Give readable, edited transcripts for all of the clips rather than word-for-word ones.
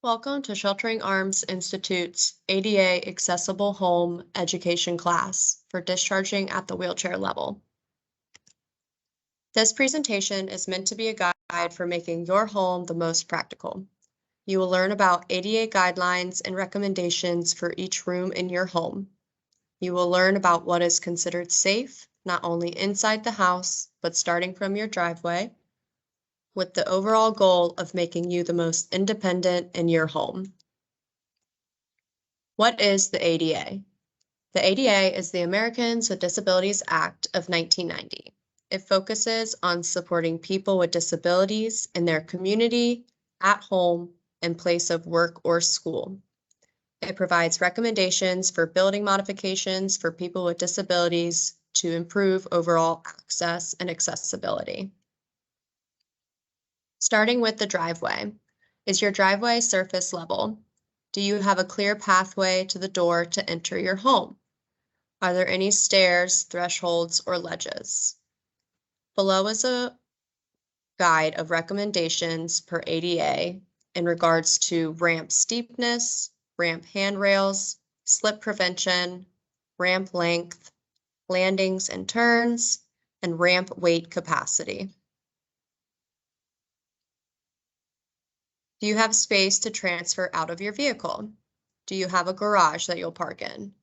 Welcome to Sheltering Arms Institute's ADA Accessible Home Education class for discharging at the wheelchair level. This presentation is meant to be a guide for making your home the most practical. You will learn about ADA guidelines and recommendations for each room in your home. You will learn about what is considered safe, not only inside the house, but starting from your driveway, with the overall goal of making you the most independent in your home. What is the ADA? The ADA is the Americans with Disabilities Act of 1990. It focuses on supporting people with disabilities in their community, at home, and place of work or school. It provides recommendations for building modifications for people with disabilities to improve overall access and accessibility. Starting with the driveway. Is your driveway surface level? Do you have a clear pathway to the door to enter your home? Are there any stairs, thresholds, or ledges? Below is a guide of recommendations per ADA in regards to ramp steepness, ramp handrails, slip prevention, ramp length, landings and turns, and ramp weight capacity. Do you have space to transfer out of your vehicle? Do you have a garage that you'll park in?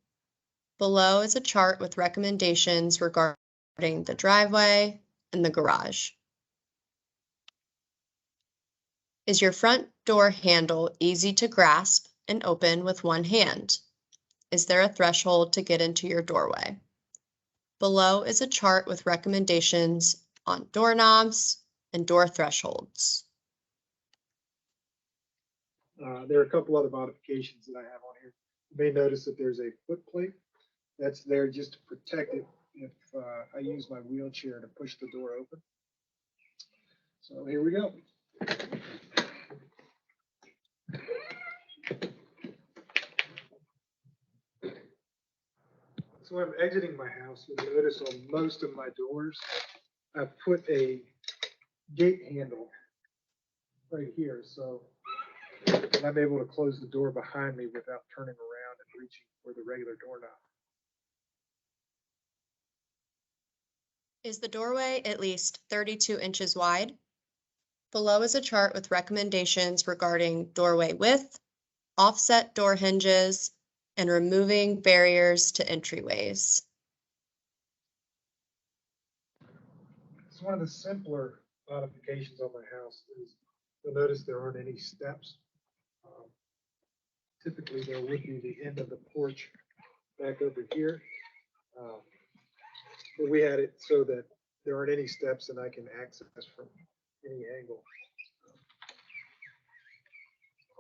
Below is a chart with recommendations regarding the driveway and the garage. Is your front door handle easy to grasp and open with one hand? Is there a threshold to get into your doorway? Below is a chart with recommendations on doorknobs and door thresholds. There are a couple other modifications that I have on here. You may notice that there's a foot plate that's there just to protect it if I use my wheelchair to push the door open. So here we go. So I'm exiting my house. You'll notice on most of my doors, I've put a gate handle right here. So I'm able to close the door behind me without turning around and reaching for the regular doorknob. Is the doorway at least 32 inches wide? Below is a chart with recommendations regarding doorway width, offset door hinges, and removing barriers to entryways. It's one of the simpler modifications on my house. You'll notice there aren't any steps. Typically, there would be the end of the porch back over here. But we had it so that there aren't any steps and I can access from any angle.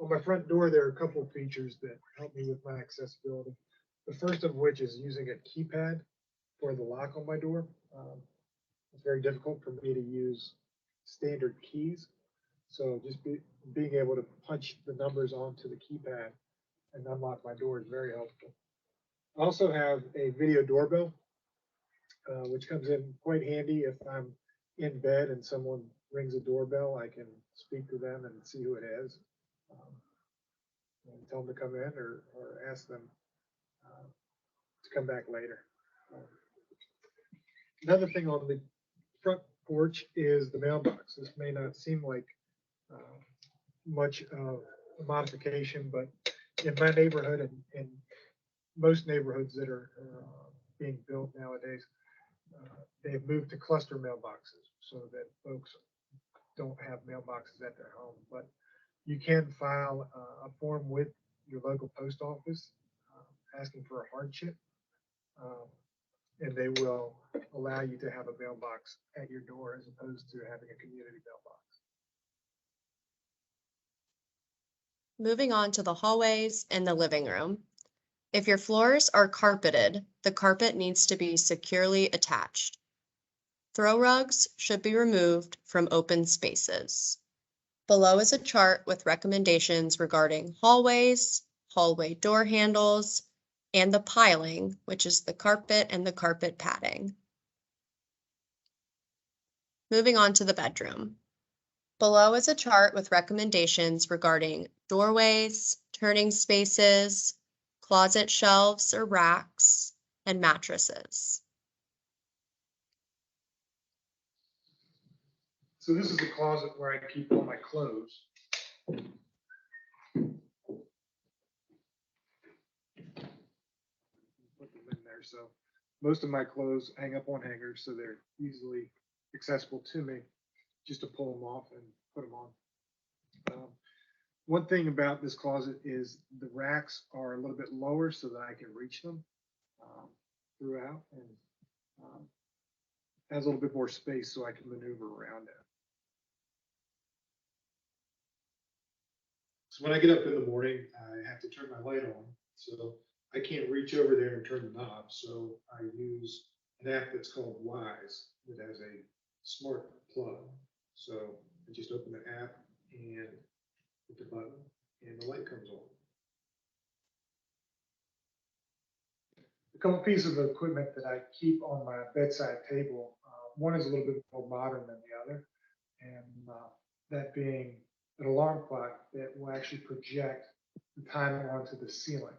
On my front door, there are a couple of features that help me with my accessibility. The first of which is using a keypad for the lock on my door. It's very difficult for me to use standard keys. So just being able to punch the numbers onto the keypad and unlock my door is very helpful. I also have a video doorbell, which comes in quite handy if I'm in bed and someone rings a doorbell. I can speak to them and see who it is, and tell them to come in or ask them to come back later. Another thing on the front porch is the mailbox. This may not seem like much of a modification, but in my neighborhood and most neighborhoods that are being built nowadays, they've moved to cluster mailboxes so that folks don't have mailboxes at their home. But you can file a form with your local post office asking for a hardship, and they will allow you to have a mailbox at your door as opposed to having a community mailbox. Moving on to the hallways and the living room. If your floors are carpeted, the carpet needs to be securely attached. Throw rugs should be removed from open spaces. Below is a chart with recommendations regarding hallways, hallway door handles, and the piling, which is the carpet and the carpet padding. Moving on to the bedroom. Below is a chart with recommendations regarding doorways, turning spaces, closet shelves or racks, and mattresses. So this is the closet where I keep all my clothes. Put them in there. So most of my clothes hang up on hangers, so they're easily accessible to me, just to pull them off and put them on. One thing about this closet is the racks are a little bit lower so that I can reach them throughout, and has a little bit more space so I can maneuver around it. So when I get up in the morning, I have to turn my light on. So I can't reach over there and turn the knob. So I use an app that's called Wise that has a smart plug. So I just open the app and hit the button and the light comes on. A couple pieces of equipment that I keep on my bedside table. One is a little bit more modern than the other, and that being an alarm clock that will actually project the time onto the ceiling,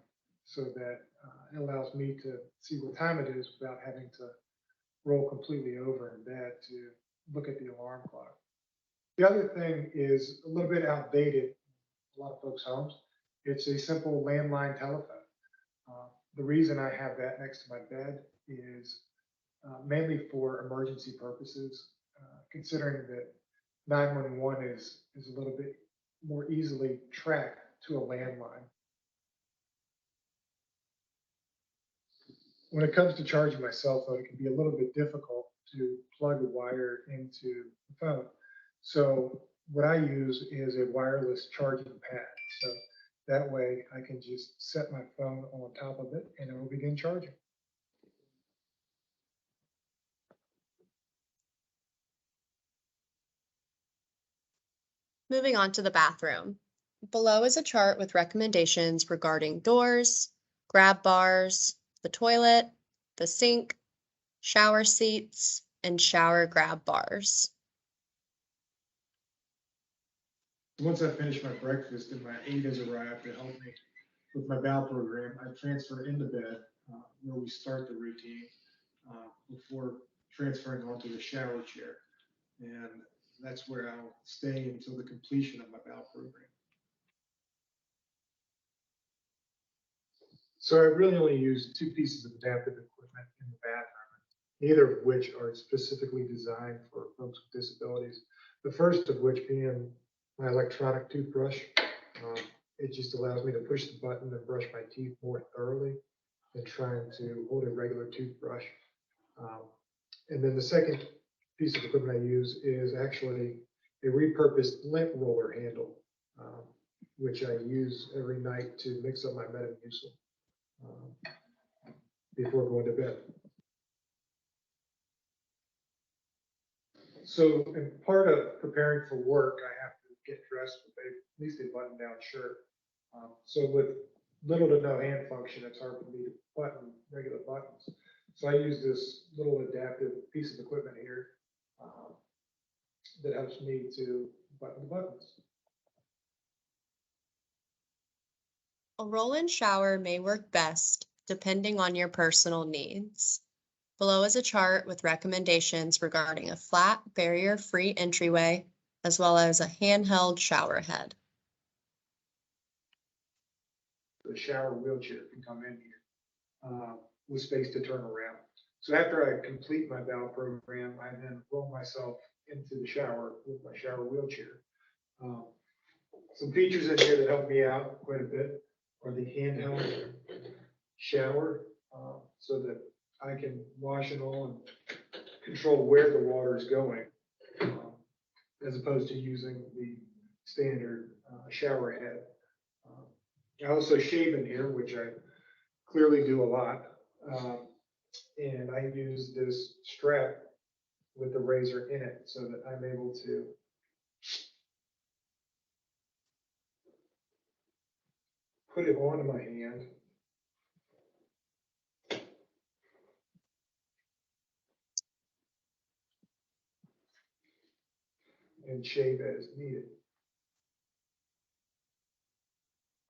so that it allows me to see what time it is without having to roll completely over in bed to look at the alarm clock. The other thing is a little bit outdated in a lot of folks' homes. It's a simple landline telephone. The reason I have that next to my bed is mainly for emergency purposes, considering that 911 is a little bit more easily tracked to a landline. When it comes to charging my cell phone, it can be a little bit difficult to plug a wire into the phone. So what I use is a wireless charging pad. So that way I can just set my phone on top of it and it will begin charging. Moving on to the bathroom. Below is a chart with recommendations regarding doors, grab bars, the toilet, the sink, shower seats, and shower grab bars. Once I finish my breakfast and my aide has arrived to help me with my bowel program, I transfer into bed where we start the routine before transferring onto the shower chair. And that's where I'll stay until the completion of my bowel program. So I really only use two pieces of adaptive equipment in the bathroom, neither of which are specifically designed for folks with disabilities. The first of which being my electronic toothbrush. It just allows me to push the button and brush my teeth more thoroughly than trying to hold a regular toothbrush. And then the second piece of equipment I use is actually a repurposed lint roller handle, which I use every night to mix up my Metamucil before going to bed. So, in part of preparing for work, I have to get dressed with at least a button-down shirt. So with little to no hand function, it's hard for me to button regular buttons. So I use this little adaptive piece of equipment here that helps me to button the buttons. A roll-in shower may work best depending on your personal needs. Below is a chart with recommendations regarding a flat, barrier-free entryway, as well as a handheld shower head. The shower wheelchair can come in here with space to turn around. So after I complete my bowel program, I then roll myself into the shower with my shower wheelchair. Some features in here that help me out quite a bit are the handheld shower, so that I can wash it all and control where the water is going, as opposed to using the standard shower head. I also shave in here, which I clearly do a lot. And I use this strap with the razor in it so that I'm able to put it onto my hand and then shave as needed.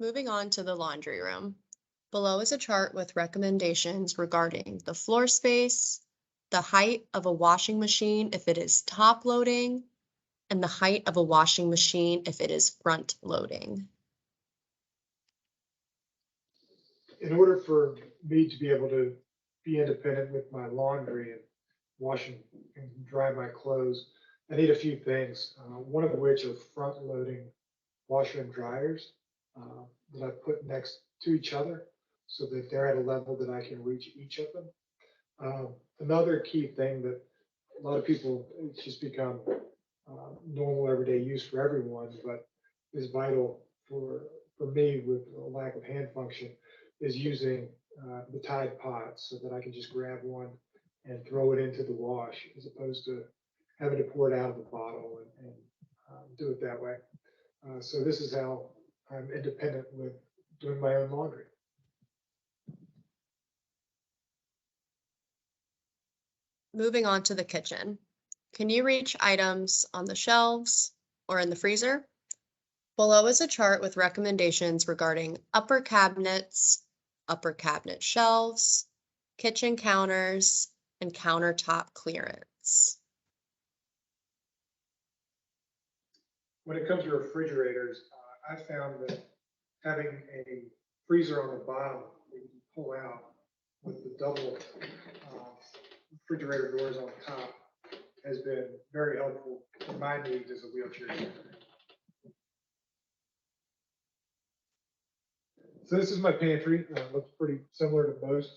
Moving on to the laundry room. Below is a chart with recommendations regarding the floor space, the height of a washing machine if it is top loading, and the height of a washing machine if it is front loading. In order for me to be able to be independent with my laundry and washing and dry my clothes, I need a few things, one of which are front loading washer and dryers that I put next to each other so that they're at a level that I can reach each of them. Another key thing that a lot of people, it's just become normal everyday use for everyone, but is vital for me with a lack of hand function, is using the Tide pods so that I can just grab one and throw it into the wash as opposed to having to pour it out of the bottle and do it that way. So this is how I'm independent with doing my own laundry. Moving on to the kitchen. Can you reach items on the shelves or in the freezer? Below is a chart with recommendations regarding upper cabinets, upper cabinet shelves, kitchen counters, and countertop clearance. When it comes to refrigerators, I found that having a freezer on the bottom that you can pull out with the double refrigerator doors on top has been very helpful for my needs as a wheelchair user. So this is my pantry. Looks pretty similar to most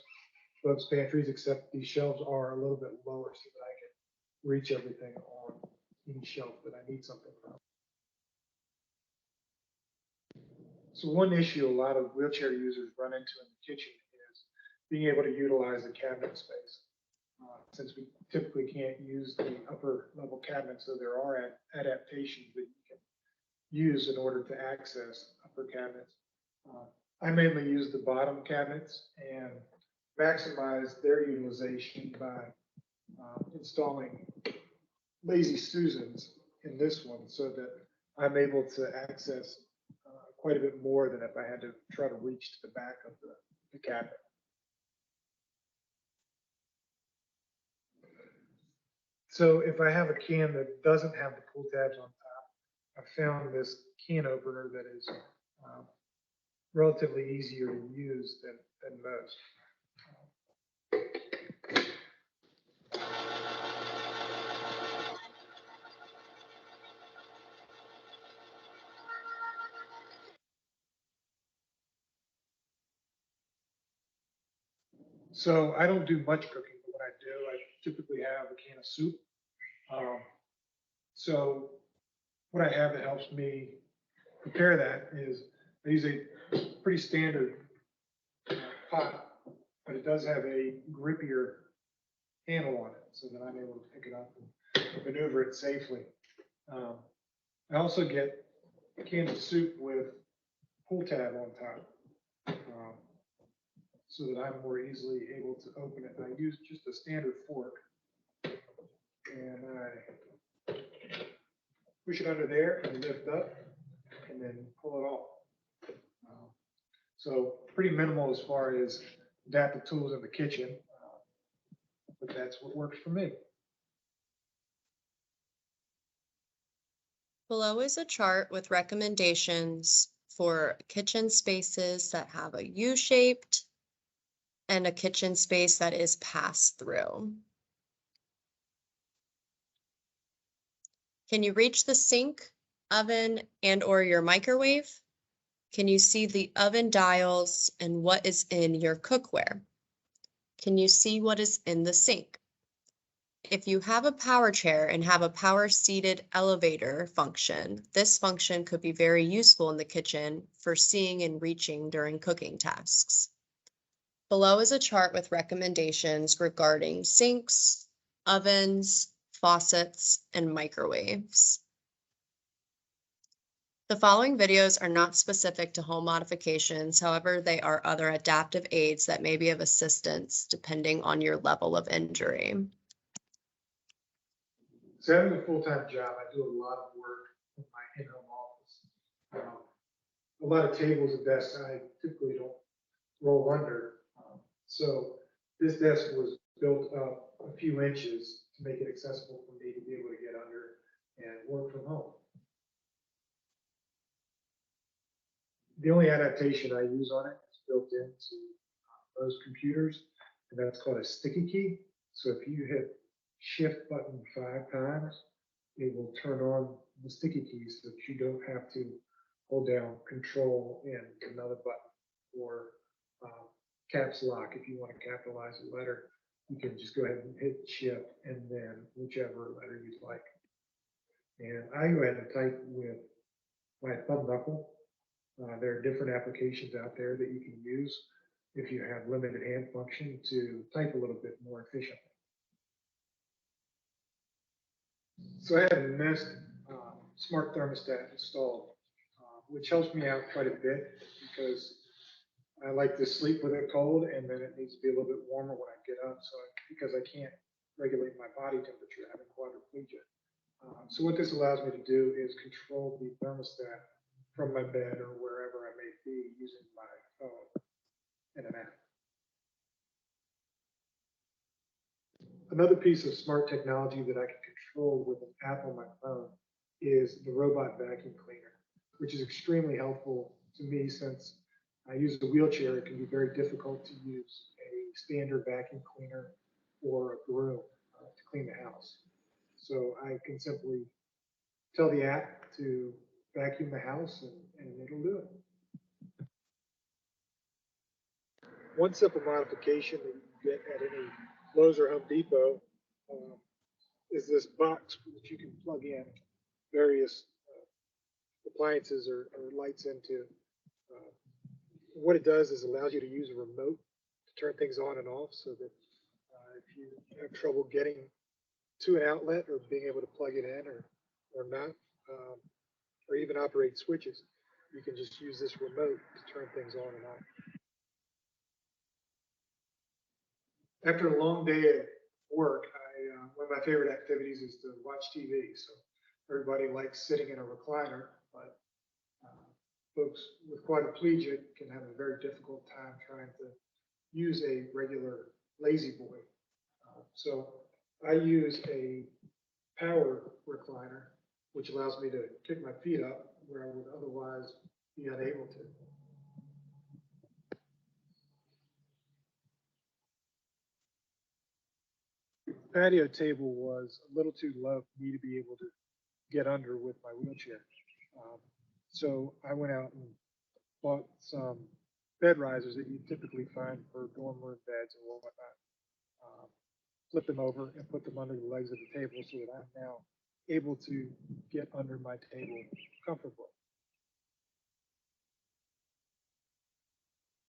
folks' pantries, except these shelves are a little bit lower so that I can reach everything on any shelf that I need something from. So one issue a lot of wheelchair users run into in the kitchen is being able to utilize the cabinet space. Since we typically can't use the upper level cabinets, so there are adaptations that you can use in order to access upper cabinets. I mainly use the bottom cabinets and maximize their utilization by installing Lazy Susans in this one so that I'm able to access quite a bit more than if I had to try to reach to the back of the cabinet. So if I have a can that doesn't have the pull tabs on top, I found this can opener that is relatively easier to use than most. So I don't do much cooking, but when I do, I typically have a can of soup. So what I have that helps me prepare that is I use a pretty standard pot, but it does have a grippier handle on it so that I'm able to pick it up and maneuver it safely. I also get a can of soup with pull tab on top so that I'm more easily able to open it. And I use just a standard fork and I push it under there and lift up and then pull it off. So pretty minimal as far as adaptive tools in the kitchen, but that's what works for me. Below is a chart with recommendations for kitchen spaces that have a U-shaped and a kitchen space that is pass-through. Can you reach the sink, oven, and/or your microwave? Can you see the oven dials and what is in your cookware? Can you see what is in the sink? If you have a power chair and have a power-seated elevator function, this function could be very useful in the kitchen for seeing and reaching during cooking tasks. Below is a chart with recommendations regarding sinks, ovens, faucets, and microwaves. The following videos are not specific to home modifications, however, they are other adaptive aids that may be of assistance depending on your level of injury. So having a full-time job, I do a lot of work a lot of tables and desks I typically don't roll under. So this desk was built up a few inches to make it accessible for me to be able to get under and work from home. The only adaptation I use on it is built into most computers, and that's called a sticky key. So if you hit shift button 5 times, it will turn on the sticky key so that you don't have to hold down control and another button, or caps lock. If you want to capitalize a letter, you can just go ahead and hit shift and then whichever letter you'd like. And I go ahead and type with my thumb knuckle. There are different applications out there that you can use if you have limited hand function to type a little bit more efficiently. So I have a Nest smart thermostat installed, which helps me out quite a bit because I like to sleep with it cold, and then it needs to be a little bit warmer when I get up. So because I can't regulate my body temperature, having quadriplegia. So what this allows me to do is control the thermostat from my bed or wherever I may be using my phone and an app. Another piece of smart technology that I can control with an app on my phone is the robot vacuum cleaner, which is extremely helpful to me since I use a wheelchair. It can be very difficult to use a standard vacuum cleaner or a broom to clean the house. So I can simply tell the app to vacuum the house and it'll do it. One simple modification that you get at any Lowe's or Home Depot is this box that you can plug in various appliances or lights into. What it does is allows you to use a remote to turn things on and off, so that if you have trouble getting to an outlet or being able to plug it in or not, or even operate switches, you can just use this remote to turn things on and off. After a long day of work, one of my favorite activities is to watch TV. So everybody likes sitting in a recliner, but folks with quadriplegia can have a very difficult time trying to use a regular lazy boy. So I use a power recliner, which allows me to kick my feet up where I would otherwise be unable to. Patio table was a little too low for me to be able to get under with my wheelchair. So I went out and bought some bed risers that you typically find for dorm room beds and whatnot. Flip them over and put them under the legs of the table so that I'm now able to get under my table comfortably.